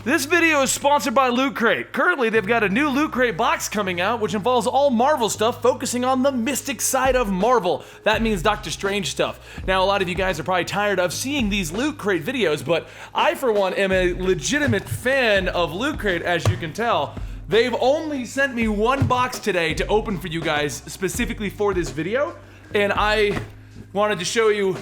This video is sponsored by Loot Crate. Currently, they've got a new Loot Crate box coming out, which involves all Marvel stuff, focusing on the mystic side of Marvel. That means Doctor Strange stuff. Now, a lot of you guys are probably tired of seeing these Loot Crate videos, but I, for one, am a legitimate fan of Loot Crate, as you can tell. They've only sent me one box today to open for you guys, specifically for this video, and I wanted to show you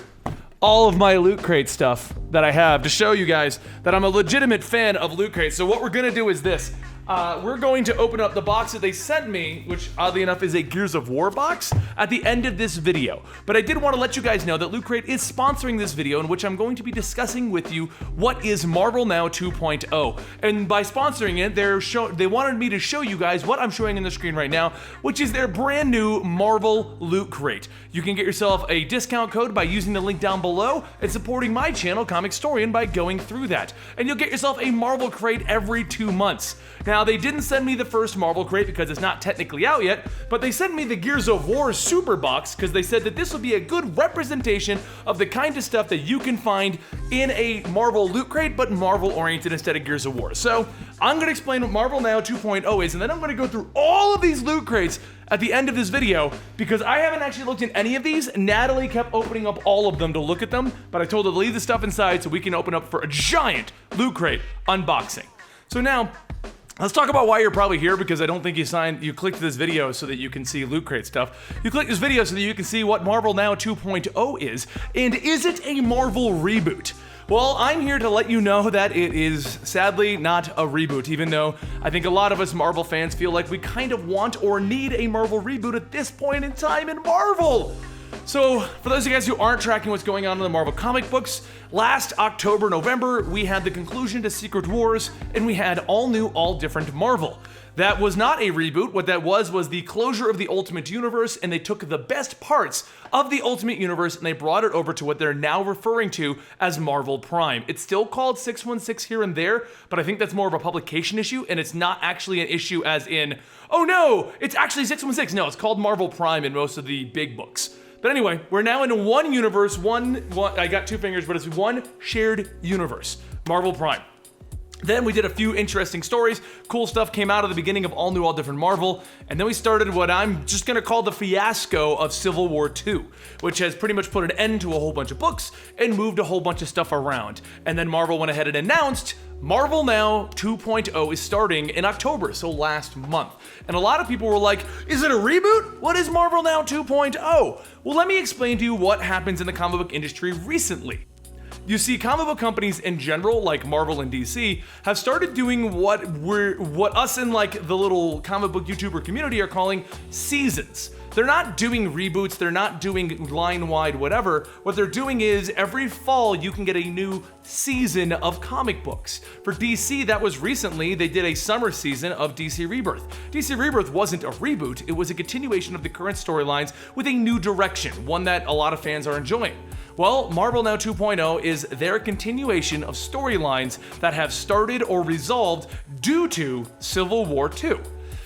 all of my Loot Crate stuff that I have to show you guys that I'm a legitimate fan of Loot Crate. So what we're gonna do is this. We're going to open up the box that they sent me, which oddly enough is a Gears of War box, at the end of this video. But I did want to let you guys know that Loot Crate is sponsoring this video in which I'm going to be discussing with you what is Marvel Now 2.0. And by sponsoring it, they wanted me to show you guys what I'm showing on the screen right now, which is their brand new Marvel Loot Crate. You can get yourself a discount code by using the link down below and supporting my channel, Comicstorian, by going through that. And you'll get yourself a Marvel crate every 2 months. Now, they didn't send me the first Marvel crate because it's not technically out yet, but they sent me the Gears of War Super Box because they said that this will be a good representation of the kind of stuff that you can find in a Marvel Loot Crate, but Marvel-oriented instead of Gears of War. So, I'm going to explain what Marvel Now 2.0 is, and then I'm going to go through all of these Loot Crates at the end of this video, because I haven't actually looked in any of these. Natalie kept opening up all of them to look at them, but I told her to leave the stuff inside so we can open up for a giant Loot Crate unboxing. So now, let's talk about why you're probably here, because I don't think you clicked this video so that you can see Loot Crate stuff. You clicked this video so that you can see what Marvel Now 2.0 is, and is it a Marvel reboot? Well, I'm here to let you know that it is sadly not a reboot, even though I think a lot of us Marvel fans feel like we kind of want or need a Marvel reboot at this point in time in Marvel. So, for those of you guys who aren't tracking what's going on in the Marvel comic books, last October, November, we had the conclusion to Secret Wars, and we had all new, all different Marvel. That was not a reboot. What that was the closure of the Ultimate Universe, and they took the best parts of the Ultimate Universe and they brought it over to what they're now referring to as Marvel Prime. It's still called 616 here and there, but I think that's more of a publication issue, and it's not actually an issue as in, oh no, it's actually 616. No, it's called Marvel Prime in most of the big books. But anyway, we're now in one universe, I got two fingers, but it's one shared universe, Marvel Prime. Then we did a few interesting stories. Cool stuff came out of the beginning of All New, All Different Marvel. And then we started what I'm just gonna call the fiasco of Civil War II, which has pretty much put an end to a whole bunch of books and moved a whole bunch of stuff around. And then Marvel went ahead and announced Marvel Now 2.0 is starting in October, so last month. And a lot of people were like, is it a reboot? What is Marvel Now 2.0? Well, let me explain to you what happens in the comic book industry recently. You see, comic book companies in general, like Marvel and DC, have started doing what us in like the little comic book YouTuber community are calling seasons. They're not doing reboots, they're not doing line-wide whatever. What they're doing is every fall you can get a new season of comic books. For DC, that was recently, they did a summer season of DC Rebirth. DC Rebirth wasn't a reboot, it was a continuation of the current storylines with a new direction, one that a lot of fans are enjoying. Well, Marvel Now 2.0 is their continuation of storylines that have started or resolved due to Civil War II.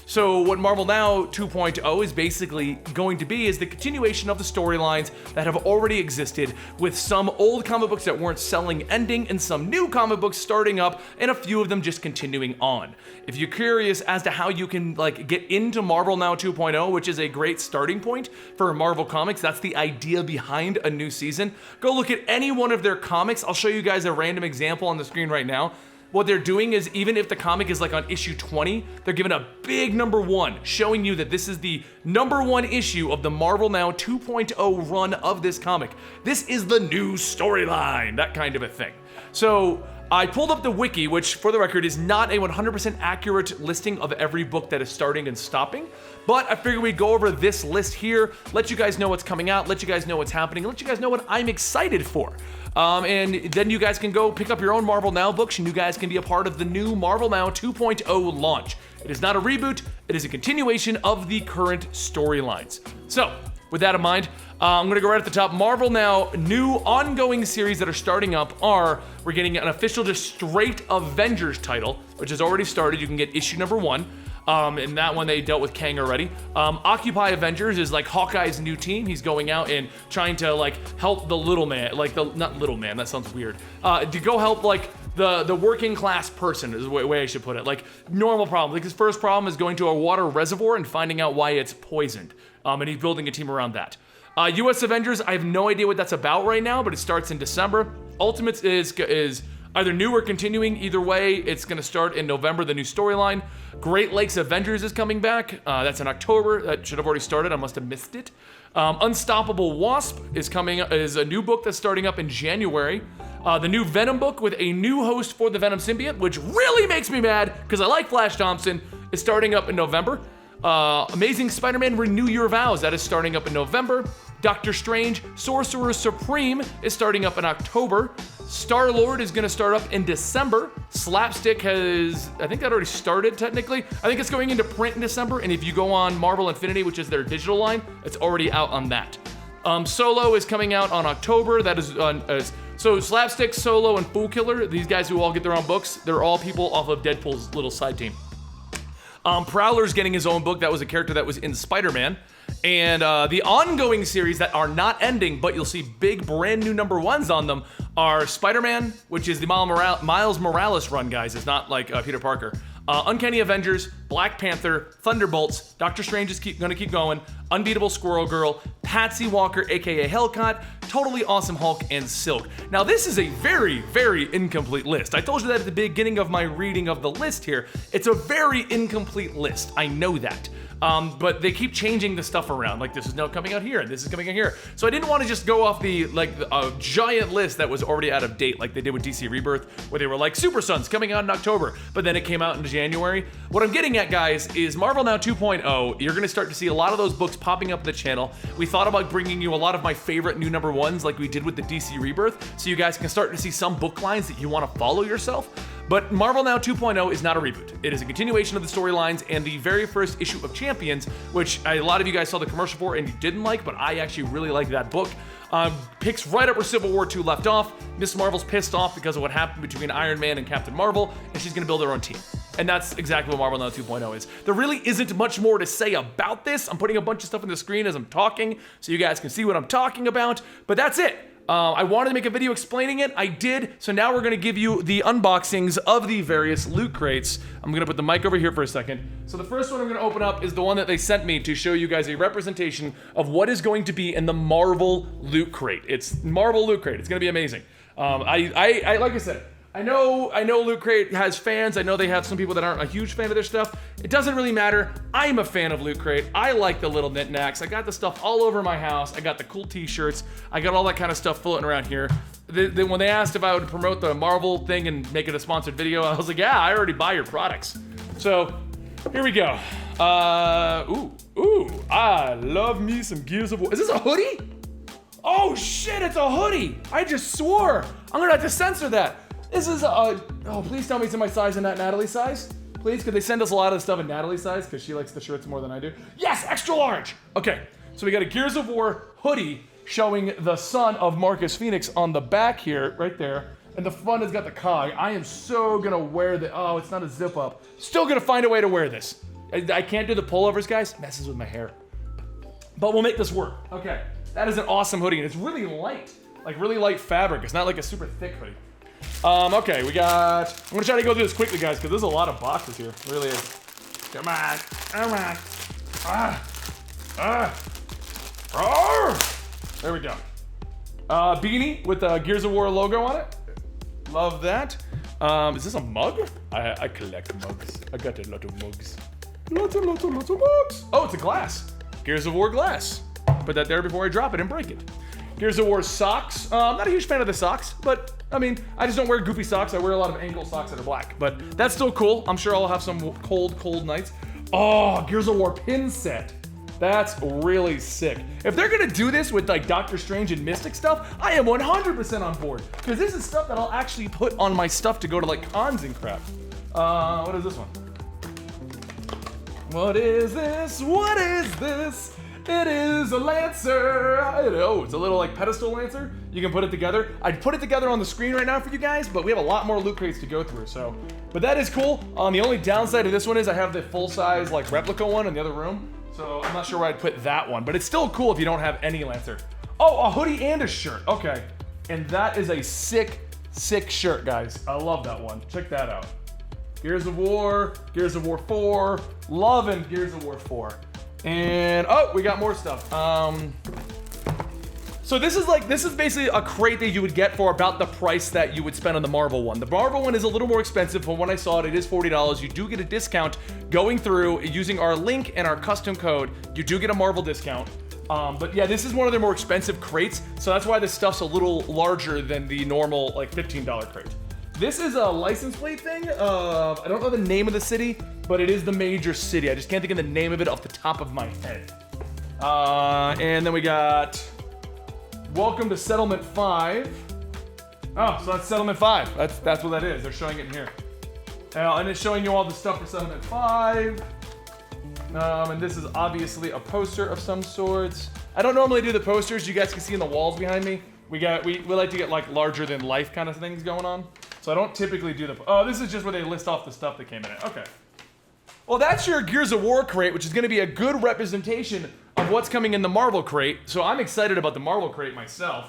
So what Marvel Now 2.0 is basically going to be is the continuation of the storylines that have already existed, with some old comic books that weren't selling ending and some new comic books starting up and a few of them just continuing on. If you're curious as to how you can get into Marvel Now 2.0, which is a great starting point for Marvel Comics, that's the idea behind a new season, go look at any one of their comics. I'll show you guys a random example on the screen right now. What they're doing is, even if the comic is like on issue 20, they're giving a big number 1, showing you that this is the number 1 issue of the Marvel Now 2.0 run of this comic. This is the new storyline, that kind of a thing. So I pulled up the wiki, which for the record is not a 100% accurate listing of every book that is starting and stopping, but I figured we'd go over this list here, let you guys know what's coming out, let you guys know what's happening, let you guys know what I'm excited for. And then you guys can go pick up your own Marvel Now books, and you guys can be a part of the new Marvel Now 2.0 launch. It is not a reboot, it is a continuation of the current storylines. So, with that in mind, I'm gonna go right at the top. Marvel Now, new ongoing series that are starting up are, we're getting an official just straight Avengers title, which has already started. You can get issue number 1. In that one, they dealt with Kang already. Occupy Avengers is like Hawkeye's new team. He's going out and trying to like help the little man, like not little man, that sounds weird. To go help like the working class person is the way I should put it. Like normal problem. Like his first problem is going to a water reservoir and finding out why it's poisoned. And he's building a team around that. US Avengers, I have no idea what that's about right now, but it starts in December. Ultimates is either new or continuing. Either way, it's going to start in November, the new storyline. Great Lakes Avengers is coming back. That's in October. That should have already started. I must have missed it. Unstoppable Wasp is a new book that's starting up in January. The new Venom book with a new host for the Venom symbiote, which really makes me mad because I like Flash Thompson, is starting up in November. Amazing Spider-Man Renew Your Vows, that is starting up in November. Doctor Strange Sorcerer Supreme is starting up in October. Star-Lord is going to start up in December. Slapstick I think that already started technically. I think it's going into print in December, and if you go on Marvel Infinity, which is their digital line, it's already out on that. Solo is coming out on October. That is so Slapstick, Solo, and Fool Killer, these guys who all get their own books, they're all people off of Deadpool's little side team. Prowler's getting his own book. That was a character that was in Spider-Man. And the ongoing series that are not ending, but you'll see big brand new #1s on them, are Spider-Man, which is the Miles Morales run, guys. It's not like Peter Parker. Uncanny Avengers, Black Panther, Thunderbolts, Doctor Strange is gonna keep going, Unbeatable Squirrel Girl, Patsy Walker, aka Hellcat, Totally Awesome Hulk, and Silk. Now this is a very, very incomplete list. I told you that at the beginning of my reading of the list here. It's a very incomplete list, I know that. But they keep changing the stuff around. Like this is now coming out here, and this is coming out here. So I didn't want to just go off the giant list that was already out of date, like they did with DC Rebirth, where they were like Super Sons coming out in October, but then it came out in January. What I'm getting at, guys, is Marvel Now 2.0. You're gonna start to see a lot of those books popping up on the channel. We thought about bringing you a lot of my favorite new #1s, like we did with the DC Rebirth, so you guys can start to see some book lines that you want to follow yourself. But Marvel Now 2.0 is not a reboot. It is a continuation of the storylines and the very first issue of Champions, which a lot of you guys saw the commercial for and you didn't like, but I actually really like that book. Picks right up where Civil War II left off. Miss Marvel's pissed off because of what happened between Iron Man and Captain Marvel, and she's gonna build her own team. And that's exactly what Marvel Now 2.0 is. There really isn't much more to say about this. I'm putting a bunch of stuff on the screen as I'm talking, so you guys can see what I'm talking about, but that's it. I wanted to make a video explaining it. I did. So now we're going to give you the unboxings of the various loot crates. I'm going to put the mic over here for a second. So the first one I'm going to open up is the one that they sent me to show you guys a representation of what is going to be in the Marvel loot crate. It's Marvel loot crate. It's going to be amazing. Like I said, I know Loot Crate has fans. I know they have some people that aren't a huge fan of their stuff. It doesn't really matter. I'm a fan of Loot Crate. I like the little knickknacks. I got the stuff all over my house. I got the cool t-shirts. I got all that kind of stuff floating around here. When they asked if I would promote the Marvel thing and make it a sponsored video, I was like, yeah, I already buy your products. So, here we go. I love me some Gears of War. Is this a hoodie? Oh shit, it's a hoodie. I just swore. I'm gonna have to censor that. This is please tell me it's in my size and not Natalie's size. Please, could they send us a lot of stuff in Natalie's size? Because she likes the shirts more than I do. Yes, extra large. Okay, so we got a Gears of War hoodie showing the son of Marcus Phoenix on the back here, right there. And the front has got the cog. I am so gonna wear the, oh, it's not a zip up. Still gonna find a way to wear this. I can't do the pullovers, guys. It messes with my hair. But we'll make this work. Okay, that is an awesome hoodie, and it's really light. Like really light fabric. It's not like a super thick hoodie. Okay, we got, I'm gonna try to go through this quickly, guys, because there's a lot of boxes here. It really is. Come on, come on. There we go. Beanie with the Gears of War logo on it. Love that. Is this a mug? I collect mugs. I got a lot of mugs. Lots of mugs. Oh, it's a glass. Gears of War glass. Put that there before I drop it and break it. Gears of War socks. I'm not a huge fan of the socks, but I mean, I just don't wear goofy socks. I wear a lot of ankle socks that are black, but that's still cool. I'm sure I'll have some cold nights. Oh, Gears of War pin set. That's really sick. If they're gonna do this with like Doctor Strange and Mystic stuff, I am 100% on board. Because this is stuff that I'll actually put on my stuff to go to like cons and crap. What is this one? What is this? What is this? It is a Lancer. Oh, it's a little like pedestal Lancer. You can put it together. I'd put it together on the screen right now for you guys, but we have a lot more loot crates to go through, so. But that is cool. The only downside of this one is I have the full-size, like, replica one in the other room, so I'm not sure where I'd put that one, but it's still cool if you don't have any Lancer. Oh, a hoodie and a shirt, okay. And that is a sick shirt, guys. I love that one. Check that out. Gears of War 4, loving Gears of War 4. And, oh, we got more stuff. So this is basically a crate that you would get for about the price that you would spend on the Marvel one. The Marvel one is a little more expensive. From when I saw it, it is $40. You do get a discount going through using our link and our custom code. You do get a Marvel discount. But yeah, this is one of their more expensive crates, so that's why this stuff's a little larger than the normal, like, $15 crate. This is a license plate thing. I don't know the name of the city, but it is the major city. I just can't think of the name of it off the top of my head. And then we got Welcome to Settlement 5. Oh, so that's Settlement 5. That's what that is. They're showing it in here. And it's showing you all the stuff for Settlement 5. And this is obviously a poster of some sorts. I don't normally do the posters. You guys can see in the walls behind me. We like to get like larger than life kind of things going on. So I don't typically do the, oh, this is just where they list off the stuff that came in it. Okay. Well, that's your Gears of War crate, which is going to be a good representation of what's coming in the Marvel crate. So I'm excited about the Marvel crate myself.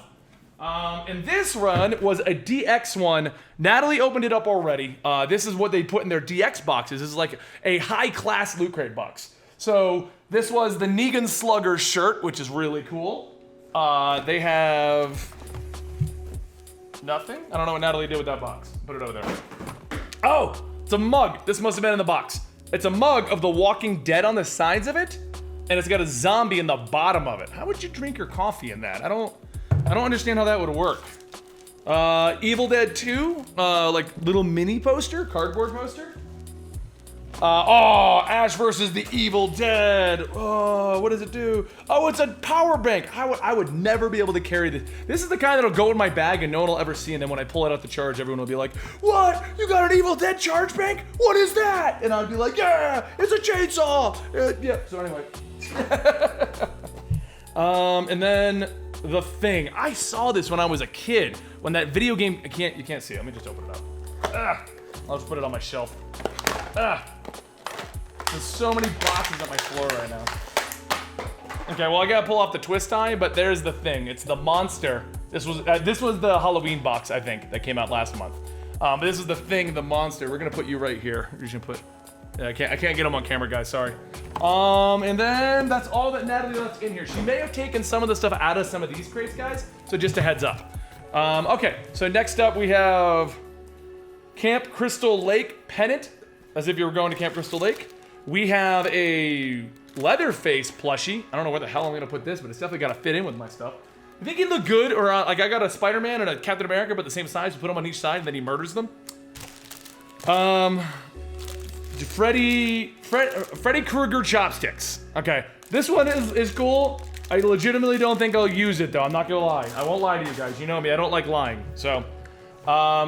And this run was a DX one. Natalie opened it up already. This is what they put in their DX boxes. This is like a high-class Loot Crate box. So this was the Negan Slugger shirt, which is really cool. They have nothing. I don't know what Natalie did with that box. Put it over there. Oh, it's a mug. This must have been in the box. It's a mug of The Walking Dead on the sides of it, and it's got a zombie in the bottom of it. How would you drink your coffee in that? I don't understand how that would work. Evil Dead 2, like little mini poster, cardboard poster. Oh, Ash versus the Evil Dead. Oh, what does it do? Oh, it's a power bank. I would never be able to carry this. This is the kind that'll go in my bag and no one will ever see. And then when I pull it out to charge, everyone will be like, "What? You got an Evil Dead charge bank? What is that?" And I'd be like, "Yeah, it's a chainsaw." Yeah. So anyway. And then The Thing. I saw this when I was a kid. When that video game, you can't see it. Let me just open it up. I'll just put it on my shelf. There's so many boxes on my floor right now. Okay, well I gotta pull off the twist tie, but there's The Thing. It's the monster. This was the Halloween box, I think, that came out last month. But this is The Thing, the monster. We're gonna put you right here. You're just gonna put. Yeah, I can't get them on camera, guys. Sorry. And then that's all that Natalie left in here. She may have taken some of the stuff out of some of these crates, guys. So just a heads up. Okay, so next up we have Camp Crystal Lake pennant, as if you were going to Camp Crystal Lake. We have a Leatherface plushie. I don't know where the hell I'm gonna put this, but it's definitely gotta fit in with my stuff. You think he'd look good? Or like I got a Spider-Man and a Captain America, but the same size. You put them on each side, and then he murders them. Freddy Krueger chopsticks. Okay, this one is cool. I legitimately don't think I'll use it though. I'm not gonna lie. I won't lie to you guys. You know me. I don't like lying. So,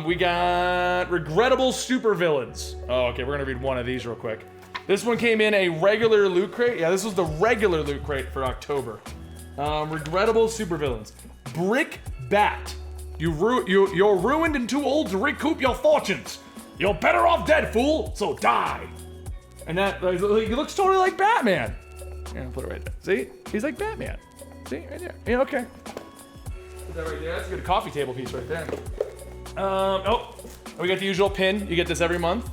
we got regrettable supervillains. Oh, okay. We're gonna read one of these real quick. This one came in a regular loot crate. Yeah, this was the regular loot crate for October. Regrettable supervillains. Brick Bat. You're ruined and too old to recoup your fortunes. You're better off dead, fool, so die. And that, he looks totally like Batman. Yeah, I'll put it right there. See? He's like Batman. See? Right there. Yeah, okay. Put that right there. That's a good coffee table piece right there. Oh, we got the usual pin. You get this every month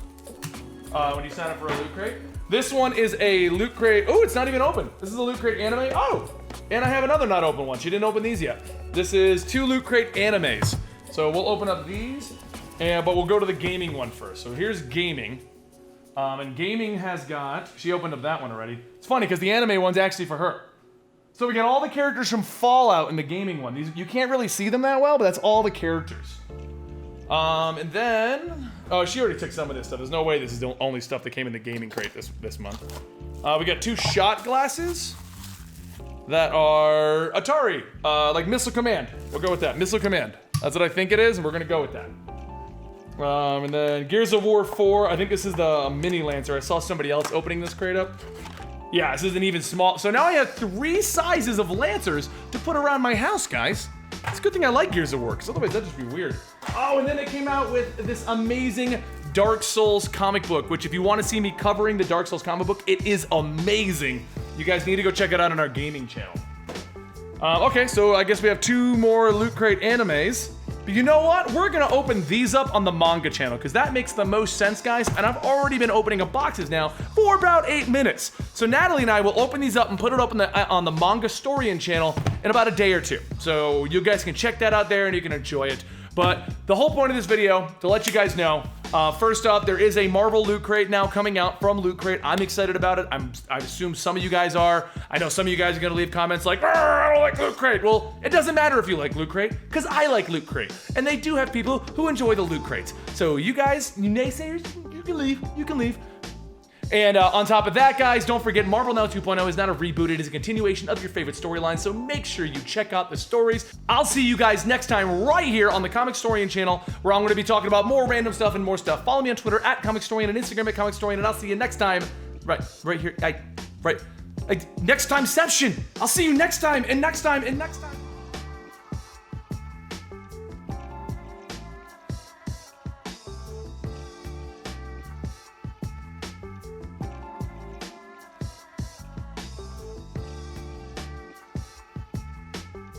when you sign up for a loot crate. This one is a loot crate. Oh, it's not even open. This is a loot crate anime. Oh, and I have another not open one. She didn't open these yet. This is 2 loot crate animes. So we'll open up these. But we'll go to the gaming one first. So here's gaming. And gaming has got, she opened up that one already. It's funny because the anime one's actually for her. So we got all the characters from Fallout in the gaming one. These, you can't really see them that well, but that's all the characters. And then, oh, she already took some of this stuff. There's no way this is the only stuff that came in the gaming crate this month. We got 2 shot glasses that are Atari, like Missile Command. We'll go with that, Missile Command. That's what I think it is, and we're gonna go with that. And then Gears of War 4, I think this is the mini Lancer. I saw somebody else opening this crate up. Yeah, this is an even small, so now I have 3 sizes of Lancers to put around my house, guys. It's a good thing I like Gears of War, because otherwise that'd just be weird. Oh, and then it came out with this amazing Dark Souls comic book, which if you want to see me covering the Dark Souls comic book, it is amazing. You guys need to go check it out on our gaming channel. Okay, so I guess we have 2 more Loot Crate animes. But you know what? We're gonna open these up on the manga channel, because that makes the most sense, guys. And I've already been opening up boxes now for about 8 minutes. So Natalie and I will open these up and put it up on the Comicstorian channel in about a day or 2. So you guys can check that out there and you can enjoy it. But the whole point of this video, to let you guys know, first up, there is a Marvel Loot Crate now coming out from Loot Crate. I'm excited about it. I assume some of you guys are. I know some of you guys are gonna leave comments like, I don't like Loot Crate. Well, it doesn't matter if you like Loot Crate, because I like Loot Crate. And they do have people who enjoy the Loot Crates. So you guys, you naysayers, you can leave, you can leave. And on top of that, guys, don't forget Marvel Now 2.0 is not a reboot. It is a continuation of your favorite storylines, so make sure you check out the stories. I'll see you guys next time right here on the Comicstorian channel, where I'm going to be talking about more random stuff and more stuff. Follow me on Twitter at Comicstorian and Instagram at Comicstorian, and I'll see you next time. Right here. Next timeception. I'll see you next time, and next time, and next time.